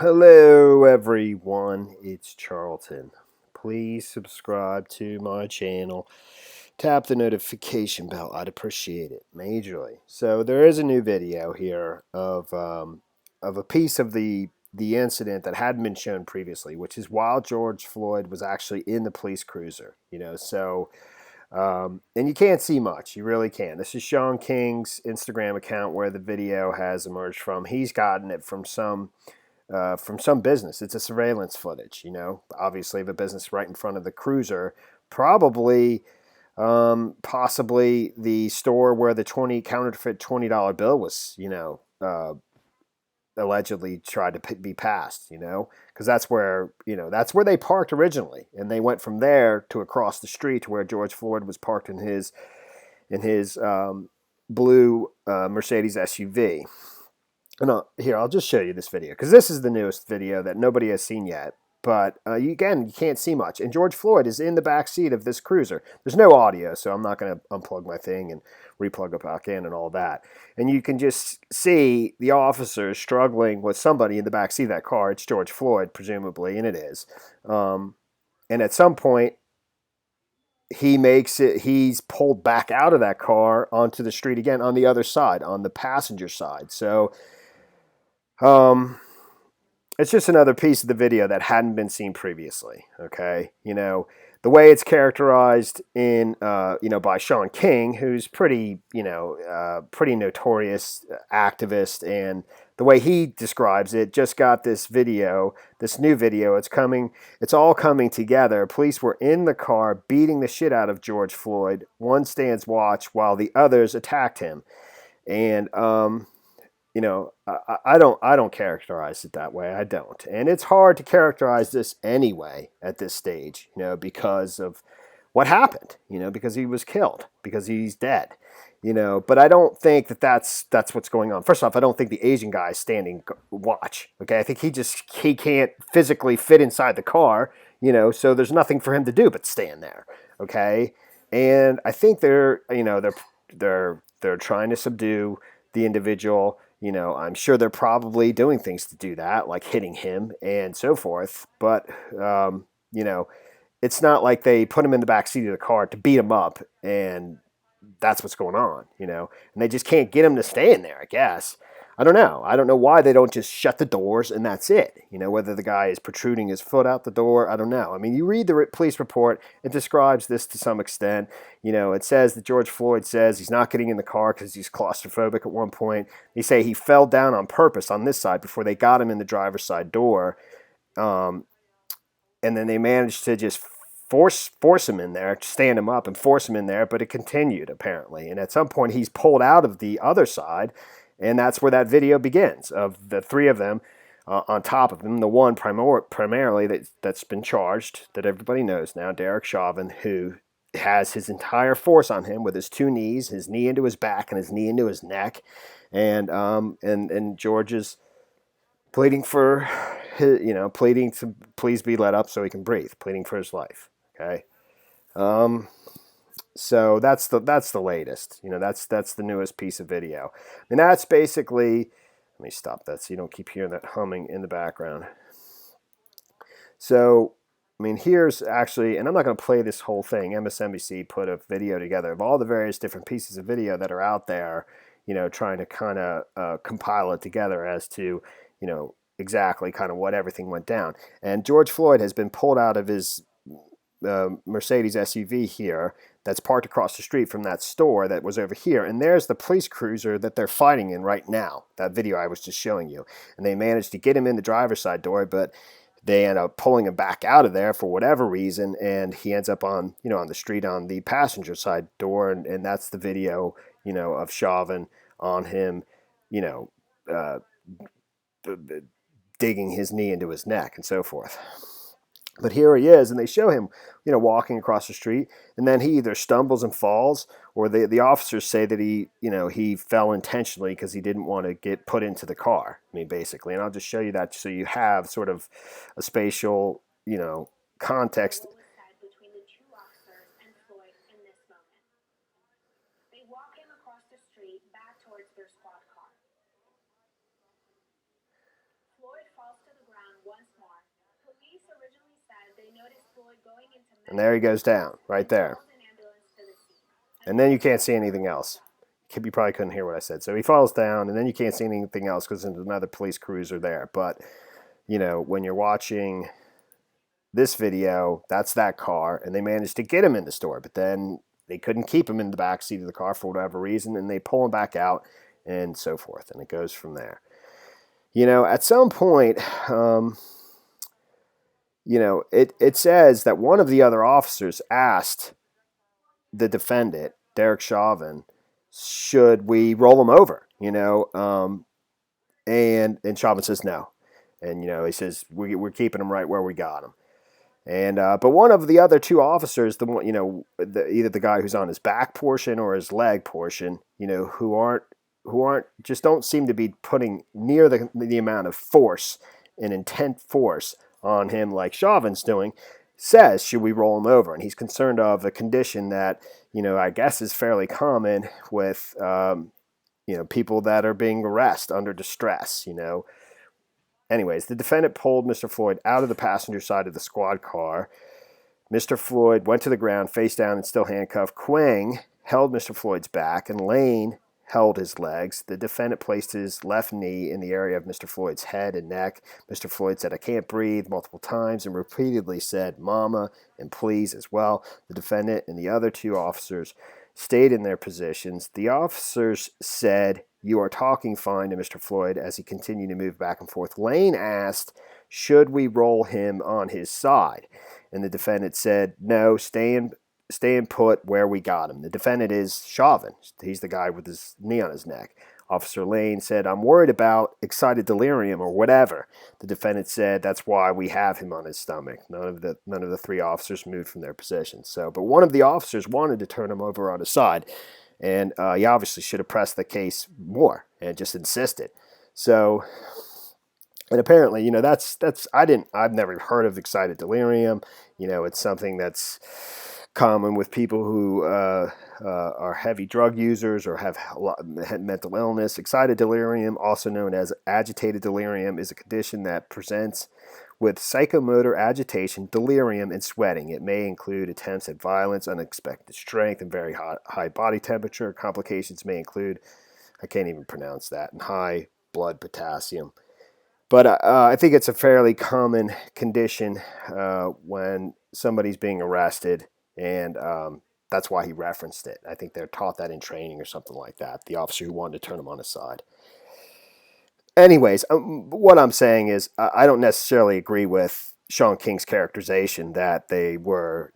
Hello everyone, it's Charlton. Please subscribe to my channel. Tap the notification bell, I'd appreciate it majorly. So there is a new video here of a piece of the incident that hadn't been shown previously, which is while George Floyd was actually in the police cruiser. And you can't see much. You really can't. This is Sean King's Instagram account where the video has emerged from. He's gotten it from some business. It's a surveillance footage, obviously the business right in front of the cruiser, probably, possibly the store where the counterfeit $20 bill was, allegedly tried to be passed, because that's where they parked originally, and they went from there to across the street to where George Floyd was parked in his blue Mercedes SUV. Here, I'll just show you this video because this is the newest video that nobody has seen yet. But you can't see much. And George Floyd is in the back seat of this cruiser. There's no audio, so I'm not going to unplug my thing and replug it back in and all that. And you can just see the officers struggling with somebody in the back seat of that car. It's George Floyd, presumably, and it is. And at some point, he's pulled back out of that car onto the street again on the other side, on the passenger side. So it's just another piece of the video that hadn't been seen previously. Okay, the way it's characterized in by Sean King, who's pretty notorious activist, and the way he describes it, just got this new video. It's all coming together. Police were in the car beating the shit out of George Floyd. One stands watch while the others attacked him, and I don't characterize it that way. I don't. And it's hard to characterize this anyway at this stage, because of what happened, because he was killed, because he's dead, but I don't think that's what's going on. First off, I don't think the Asian guy is standing watch. Okay. I think he can't physically fit inside the car, so there's nothing for him to do but stand there. Okay. And I think they're trying to subdue the individual. I'm sure they're probably doing things to do that, like hitting him and so forth. But, it's not like they put him in the back seat of the car to beat him up, and that's what's going on, and they just can't get him to stay in there, I guess. I don't know. I don't know why they don't just shut the doors and that's it. Whether the guy is protruding his foot out the door, I don't know. I mean, you read the police report, it describes this to some extent. It says that George Floyd says he's not getting in the car because he's claustrophobic at one point. They say he fell down on purpose on this side before they got him in the driver's side door. And then they managed to just force him in there, stand him up and force him in there, but it continued apparently. And at some point he's pulled out of the other side. And that's where that video begins, of the three of them on top of him. The one primarily that's been charged, that everybody knows now, Derek Chauvin, who has his entire force on him with his two knees, his knee into his back and his knee into his neck. And George is pleading for pleading to please be let up so he can breathe, pleading for his life. Okay. So that's the latest. That's the newest piece of video. I mean, that's basically. Let me stop that so you don't keep hearing that humming in the background. So, I mean, here's actually, and I'm not going to play this whole thing. MSNBC put a video together of all the various different pieces of video that are out there, trying to kind of compile it together as to, exactly kind of what everything went down. And George Floyd has been pulled out of his Mercedes SUV here that's parked across the street from that store that was over here, and there's the police cruiser that they're fighting in right now, that video I was just showing you. And they managed to get him in the driver's side door, but they end up pulling him back out of there for whatever reason, and he ends up on the street on the passenger side door, and that's the video of Chauvin on him digging his knee into his neck and so forth. But here he is, and they show him, walking across the street, and then he either stumbles and falls, or the officers say that he fell intentionally because he didn't want to get put into the car. I mean, basically, and I'll just show you that so you have sort of a spatial, context. Between the two officers and Floyd in this moment, they walk him across the street back towards their squad car. Floyd falls to the ground. And there he goes down, right there. And then you can't see anything else. You probably couldn't hear what I said. So he falls down, and then you can't see anything else because there's another police cruiser there. But, when you're watching this video, that's that car, and they managed to get him in the store. But then they couldn't keep him in the back seat of the car for whatever reason, and they pull him back out and so forth. And it goes from there. At some point, it says that one of the other officers asked the defendant, Derek Chauvin, should we roll him over? And Chauvin says no. And, he says, we're keeping him right where we got him. And but one of the other two officers, the one, either the guy who's on his back portion or his leg portion, who aren't just don't seem to be putting near the amount of force and intent force on him like Chauvin's doing, says, should we roll him over? And he's concerned of a condition that, I guess is fairly common with, people that are being arrested under distress, Anyways, the defendant pulled Mr. Floyd out of the passenger side of the squad car. Mr. Floyd went to the ground, face down and still handcuffed. Quang held Mr. Floyd's back, and Lane held his legs. The defendant placed his left knee in the area of Mr. Floyd's head and neck. Mr. Floyd said, "I can't breathe," multiple times, and repeatedly said, "Mama," and "please" as well. The defendant and the other two officers stayed in their positions. The officers said, "You are talking fine," to Mr. Floyd as he continued to move back and forth. Lane asked, should we roll him on his side? And the defendant said, no, stay in put where we got him. The defendant is Chauvin. He's the guy with his knee on his neck. Officer Lane said, "I'm worried about excited delirium or whatever." The defendant said, "That's why we have him on his stomach." None of the three officers moved from their positions. But one of the officers wanted to turn him over on his side, and he obviously should have pressed the case more and just insisted. So, and apparently, I've never heard of excited delirium. It's something that's common with people who are heavy drug users or have mental illness. Excited delirium, also known as agitated delirium, is a condition that presents with psychomotor agitation, delirium, and sweating. It may include attempts at violence, unexpected strength, and very high body temperature. Complications may include, I can't even pronounce that, and high blood potassium. But I think it's a fairly common condition when somebody's being arrested, and that's why he referenced it. I think they're taught that in training or something like that, the officer who wanted to turn him on his side. Anyways, what I'm saying is I don't necessarily agree with Sean King's characterization that they were,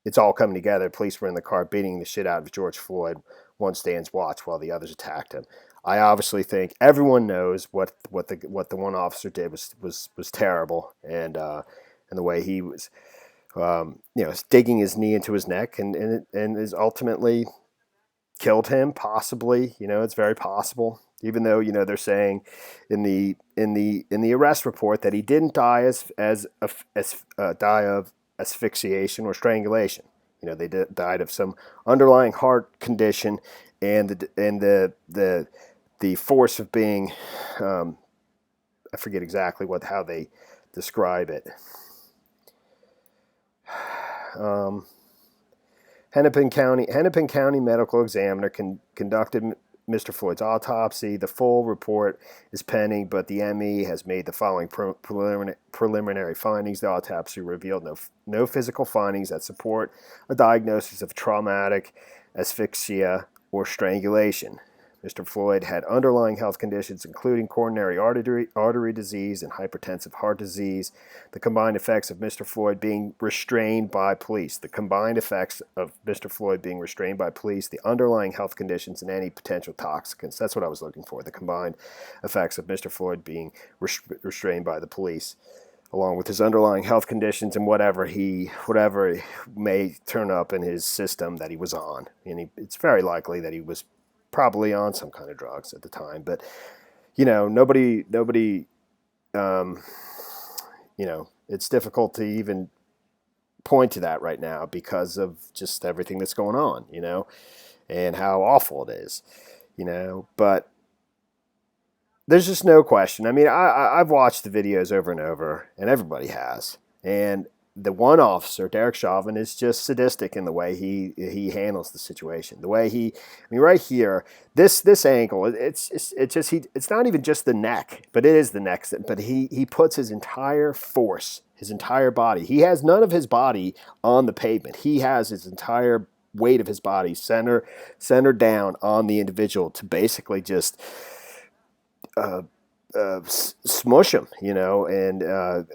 it's all coming together. Police were in the car beating the shit out of George Floyd. One stands watch while the others attacked him. I obviously think everyone knows what the one officer did was terrible, and the way he was, digging his knee into his neck and is ultimately killed him. Possibly, it's very possible. Even though they're saying in the arrest report that he didn't die die of asphyxiation or strangulation. They died of some underlying heart condition, and the force of being, I forget exactly how they describe it. Hennepin County Medical Examiner conducted Mr. Floyd's autopsy. The full report is pending, but the ME has made the following preliminary findings. The autopsy revealed no physical findings that support a diagnosis of traumatic asphyxia or strangulation. Mr. Floyd had underlying health conditions, including coronary artery disease and hypertensive heart disease. The combined effects of Mr. Floyd being restrained by police. The underlying health conditions, and any potential toxicants. That's what I was looking for. The combined effects of Mr. Floyd being restrained by the police, along with his underlying health conditions and whatever may turn up in his system that he was on. And it's very likely that he was probably on some kind of drugs at the time, but nobody, it's difficult to even point to that right now because of just everything that's going on, and how awful it is, but there's just no question. I mean, I've watched the videos over and over, and everybody has. And the one officer, Derek Chauvin, is just sadistic in the way he handles the situation. The way I mean, right here, this angle, it's not even just the neck, but it is the neck. But he puts his entire force, his entire body. He has none of his body on the pavement. He has his entire weight of his body centered down on the individual to basically just smush him, and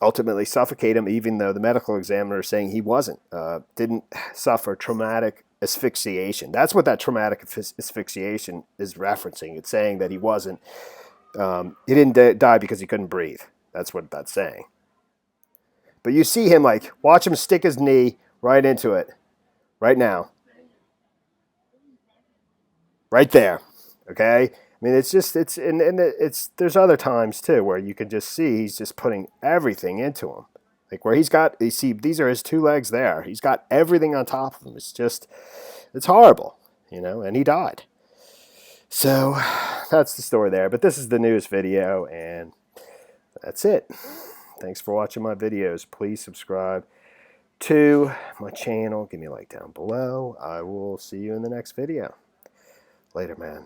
ultimately suffocate him, even though the medical examiner is saying he didn't suffer traumatic asphyxiation. That's what that traumatic asphyxiation is referencing. It's saying that he didn't die because he couldn't breathe. That's what that's saying. But you see him, watch him stick his knee right into it, right now. Right there, okay? I mean, there's other times too where you can just see he's just putting everything into him. Like where you see, these are his two legs there. He's got everything on top of him. It's horrible, and he died. So that's the story there. But this is the newest video, and that's it. Thanks for watching my videos. Please subscribe to my channel. Give me a like down below. I will see you in the next video. Later, man.